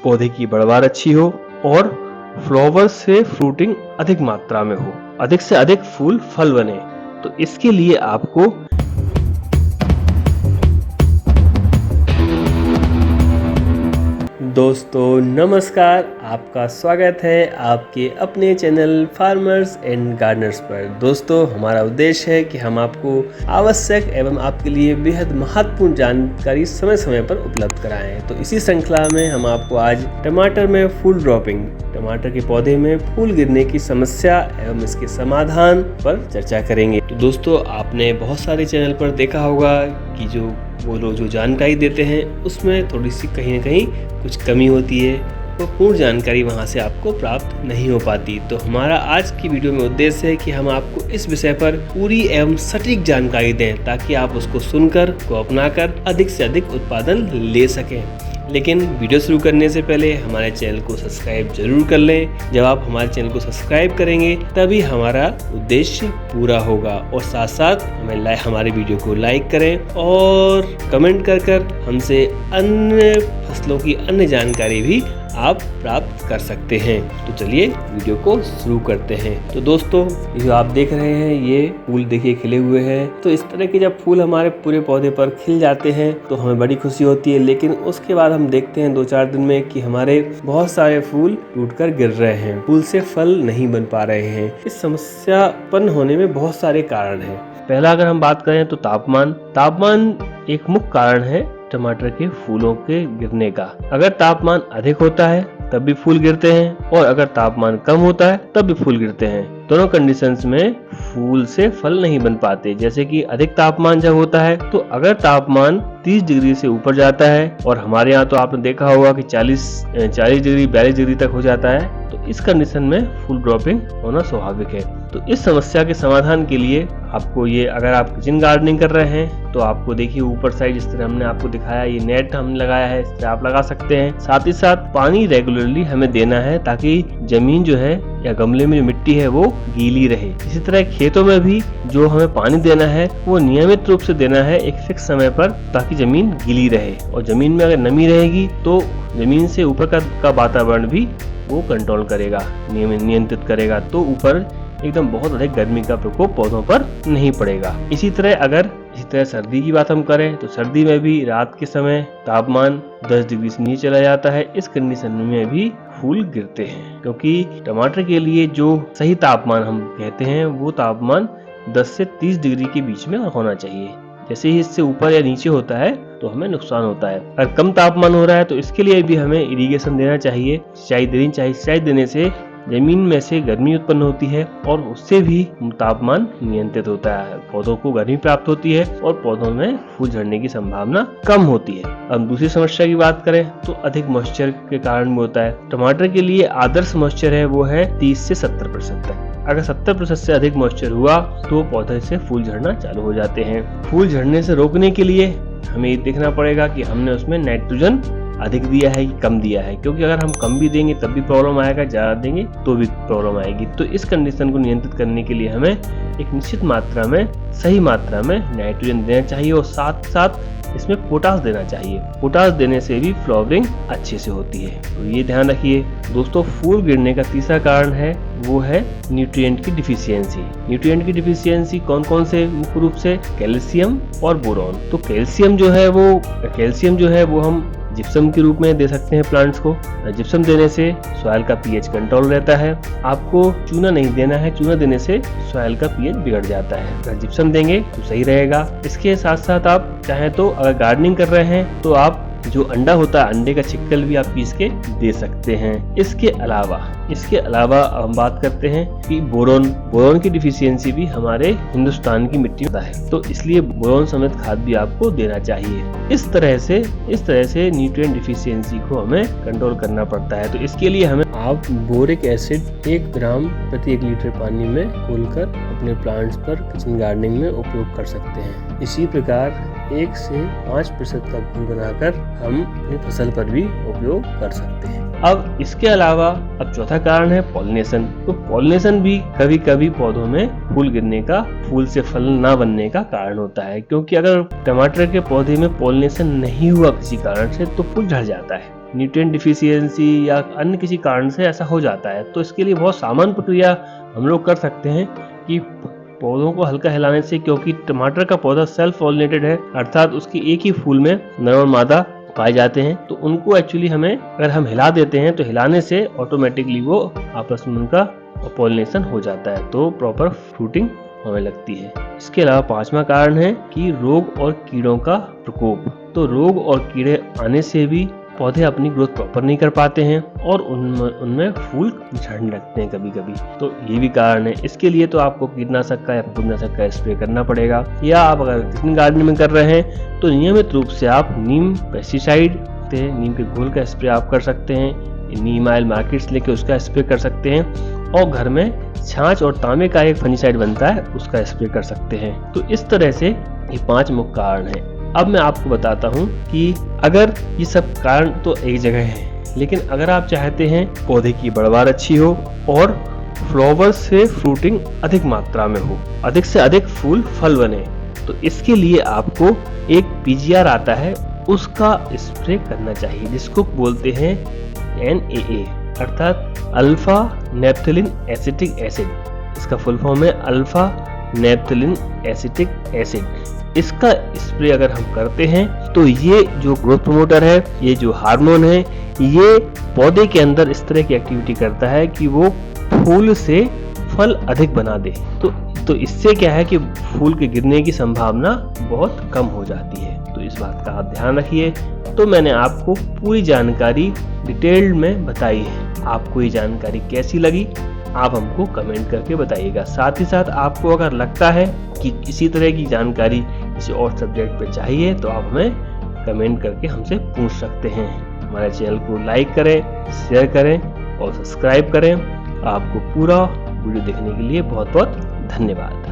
पौधे की बढ़वार अच्छी हो और फ्लावर से फ्रूटिंग अधिक मात्रा में हो, अधिक से अधिक फूल फल बने। तो इसके लिए आपको दोस्तों नमस्कार, आपका स्वागत है आपके अपने चैनल फार्मर्स एंड गार्डनर्स पर। दोस्तों हमारा उद्देश्य है कि हम आपको आवश्यक एवं आपके लिए बेहद महत्वपूर्ण जानकारी समय समय पर उपलब्ध कराएं। तो इसी श्रृंखला में हम आपको आज टमाटर में फूल ड्रॉपिंग, टमाटर के पौधे में फूल गिरने की समस्या एवं इसके समाधान पर चर्चा करेंगे। तो दोस्तों आपने बहुत सारे चैनल पर देखा होगा कि वो लोग जो जानकारी देते हैं उसमें थोड़ी सी कहीं न कहीं कुछ कमी होती है, तो पूर्ण जानकारी वहां से आपको प्राप्त नहीं हो पाती। तो हमारा आज की वीडियो में उद्देश्य है कि हम आपको इस विषय पर पूरी एवं सटीक जानकारी दें ताकि आप उसको सुनकर, को अपनाकर अधिक से अधिक उत्पादन ले सकें। लेकिन वीडियो शुरू करने से पहले हमारे चैनल को सब्सक्राइब जरूर कर लें। जब आप हमारे चैनल को सब्सक्राइब करेंगे तभी हमारा उद्देश्य पूरा होगा, और साथ साथ हमारे वीडियो को लाइक करें और कमेंट कर हमसे अन्य फसलों की अन्य जानकारी भी आप प्राप्त कर सकते हैं। तो चलिए वीडियो को शुरू करते हैं। तो दोस्तों जो आप देख रहे हैं ये फूल देखिए खिले हुए हैं। तो इस तरह के जब फूल हमारे पूरे पौधे पर खिल जाते हैं तो हमें बड़ी खुशी होती है, लेकिन उसके बाद हम देखते हैं 2-4 दिन में कि हमारे बहुत सारे फूल टूटकर गिर रहे हैं, फूल से फल नहीं बन पा रहे हैं। इस समस्या उत्पन्न होने में बहुत सारे कारण हैं। पहला अगर हम बात करें तो तापमान एक मुख्य कारण है टमाटर के फूलों के गिरने का। अगर तापमान अधिक होता है तब भी फूल गिरते हैं, और अगर तापमान कम होता है तब भी फूल गिरते हैं। दोनों कंडीशंस में फूल से फल नहीं बन पाते। जैसे कि अधिक तापमान जब होता है तो अगर तापमान 30 डिग्री से ऊपर जाता है, और हमारे यहाँ तो आपने देखा होगा कि 40 डिग्री 42 डिग्री तक हो जाता है, तो इस कंडीशन में फूल ड्रॉपिंग होना स्वाभाविक है। तो इस समस्या के समाधान के लिए आपको ये, अगर आप किचन गार्डनिंग कर रहे हैं तो आपको देखिए ऊपर साइड जिस तरह हमने आपको दिखाया, ये नेट हमने लगाया है, इस तरह आप लगा सकते हैं। साथ ही साथ पानी रेगुलरली हमें देना है ताकि जमीन जो है या गमले में जो मिट्टी है वो गीली रहे। इसी तरह खेतों में भी जो हमें पानी देना है वो नियमित रूप से देना है एक फिक्स समय पर, ताकि जमीन गीली रहे। और जमीन में अगर नमी रहेगी तो जमीन से ऊपर का वातावरण भी वो कंट्रोल करेगा, नियंत्रित करेगा, तो ऊपर एकदम बहुत अधिक गर्मी का प्रकोप पौधों पर नहीं पड़ेगा। इसी तरह सर्दी की बात हम करें तो सर्दी में भी रात के समय तापमान 10 डिग्री से नीचे चला जाता है। इस कंडीशन में भी फूल गिरते हैं, क्योंकि टमाटर के लिए जो सही तापमान हम कहते हैं वो तापमान 10 से 30 डिग्री के बीच में होना चाहिए। जैसे ही इससे ऊपर या नीचे होता है तो हमें नुकसान होता है। अगर कम तापमान हो रहा है तो इसके लिए भी हमें इरिगेशन देना चाहिए, सिंचाई देनी चाहिए। सिंचाई देने से जमीन में से गर्मी उत्पन्न होती है और उससे भी तापमान नियंत्रित होता है, पौधों को गर्मी प्राप्त होती है और पौधों में फूल झड़ने की संभावना कम होती है। अब दूसरी समस्या की बात करें तो अधिक मॉइस्चर के कारण भी होता है। टमाटर के लिए आदर्श मॉइस्चर है वो है 30 से 70% तक। अगर 70% से अधिक मॉइस्चर हुआ तो पौधे से फूल झड़ना चालू हो जाते हैं। फूल झड़ने से रोकने के लिए हमें ये देखना पड़ेगा कि हमने उसमें नाइट्रोजन अधिक दिया है कि कम दिया है, क्योंकि अगर हम कम भी देंगे तब भी प्रॉब्लम आएगा, ज्यादा देंगे तो भी प्रॉब्लम आएगी। तो इस कंडीशन को नियंत्रित करने के लिए हमें एक निश्चित मात्रा में, सही मात्रा में नाइट्रोजन देना चाहिए, और साथ साथ इसमें पोटास देना चाहिए। पोटास देने से भी फ्लावरिंग अच्छे से होती है। तो ये ध्यान रखिए दोस्तों। फूल गिरने का तीसरा कारण है वो है न्यूट्रिएंट की डिफिशियंसी। न्यूट्रिएंट की डिफिशियंसी कौन कौन से? मुख्य रूप से कैल्शियम और बोरॉन। तो कैल्शियम जो है वो हम जिप्सम के रूप में दे सकते हैं प्लांट्स को। जिप्सम देने से सॉइल का पीएच कंट्रोल रहता है। आपको चूना नहीं देना है, चूना देने से सॉइल का पीएच बिगड़ जाता है। अगर जिप्सम देंगे तो सही रहेगा। इसके साथ साथ आप चाहें तो अगर गार्डनिंग कर रहे हैं तो आप जो अंडा होता है, अंडे का छिक्कल भी आप पीस के दे सकते हैं। इसके अलावा हम बात करते हैं कि बोरोन की डिफिशियंसी भी हमारे हिंदुस्तान की मिट्टी में है, तो इसलिए बोरोन समेत खाद भी आपको देना चाहिए। इस तरह से न्यूट्रिएंट डिफिशियंसी को हमें कंट्रोल करना पड़ता है। तो इसके लिए हमें आप बोरिक एसिड 1 ग्राम प्रति 1 लीटर पानी में घोलकर अपने प्लांट्स पर किचन गार्डनिंग में उपयोग कर सकते हैं। इसी प्रकार 1 से 5% का घोल बनाकर हम अपनी फसल पर भी उपयोग कर सकते हैं। अब इसके अलावा अब चौथा कारण है पॉलिनेशन। तो पॉलिनेशन भी कभी कभी पौधों में फूल गिरने का, फूल से फल ना बनने का कारण होता है, क्योंकि अगर टमाटर के पौधे में पॉलिनेशन नहीं हुआ किसी कारण से तो फूल झड़ जाता है। न्यूट्रिएंट डिफिशियंसी या अन्य किसी कारण से ऐसा हो जाता है, तो इसके लिए बहुत सामान्य प्रक्रिया हम लोग कर सकते हैं कि पौधों को हल्का हिलाने से, क्योंकि टमाटर का पौधा सेल्फ पॉलिनेटेड है, अर्थात उसके एक ही फूल में नर और मादा पाए जाते हैं, तो उनको एक्चुअली हमें अगर हम हिला देते हैं तो हिलाने से ऑटोमेटिकली वो आपस में उनका पॉलिनेशन हो जाता है, तो प्रॉपर फ्रूटिंग होने लगती है। इसके अलावा पांचवा कारण है कि रोग और कीड़ों का प्रकोप। तो रोग और कीड़े आने से भी पौधे अपनी ग्रोथ प्रॉपर नहीं कर पाते हैं और उनमें फूल झड़ने लगते हैं कभी कभी, तो ये भी कारण है। इसके लिए तो आपको कीटनाशक का या फफूंदनाशक का स्प्रे करना पड़ेगा, या आप अगर किचन गार्डनिंग में कर रहे हैं तो नियमित रूप से आप नीम पेस्टिसाइड, नीम के घोल का स्प्रे आप कर सकते हैं, नीम ऑयल मार्केट से लेके उसका स्प्रे कर सकते हैं, और घर में छाछ और तांबे का एक फंजीसाइड बनता है उसका स्प्रे कर सकते हैं। तो इस तरह से ये 5 मुख्य कारण हैं। अब मैं आपको बताता हूँ कि अगर ये सब कारण तो एक जगह है, लेकिन अगर आप चाहते हैं पौधे की बढ़वार अच्छी हो और फ्लावर से फ्रूटिंग अधिक मात्रा में हो, अधिक से अधिक फूल फल बने, तो इसके लिए आपको एक पीजीआर आता है उसका स्प्रे करना चाहिए, जिसको बोलते हैं NAA, अर्थात अल्फा नैप्थेलिन एसिटिक एसिड। इसका फुल फॉर्म है अल्फा नैप्थेलिन एसिटिक एसिड। इसका स्प्रे अगर हम करते हैं तो ये जो ग्रोथ प्रमोटर है, ये जो हार्मोन है, ये पौधे के अंदर इस तरह की एक्टिविटी करता है कि वो फूल से फल अधिक बना दे। तो इससे क्या है कि फूल के गिरने की संभावना बहुत कम हो जाती है। तो इस बात का आप ध्यान रखिए। तो मैंने आपको पूरी जानकारी डिटेल्ड में बताई है। आपको ये जानकारी कैसी लगी आप हमको कमेंट करके बताइएगा। साथ ही साथ आपको अगर लगता है कि इसी तरह की जानकारी किसी और सब्जेक्ट पे चाहिए तो आप हमें कमेंट करके हमसे पूछ सकते हैं। हमारे चैनल को लाइक करें, शेयर करें और सब्सक्राइब करें। आपको पूरा वीडियो देखने के लिए बहुत बहुत धन्यवाद।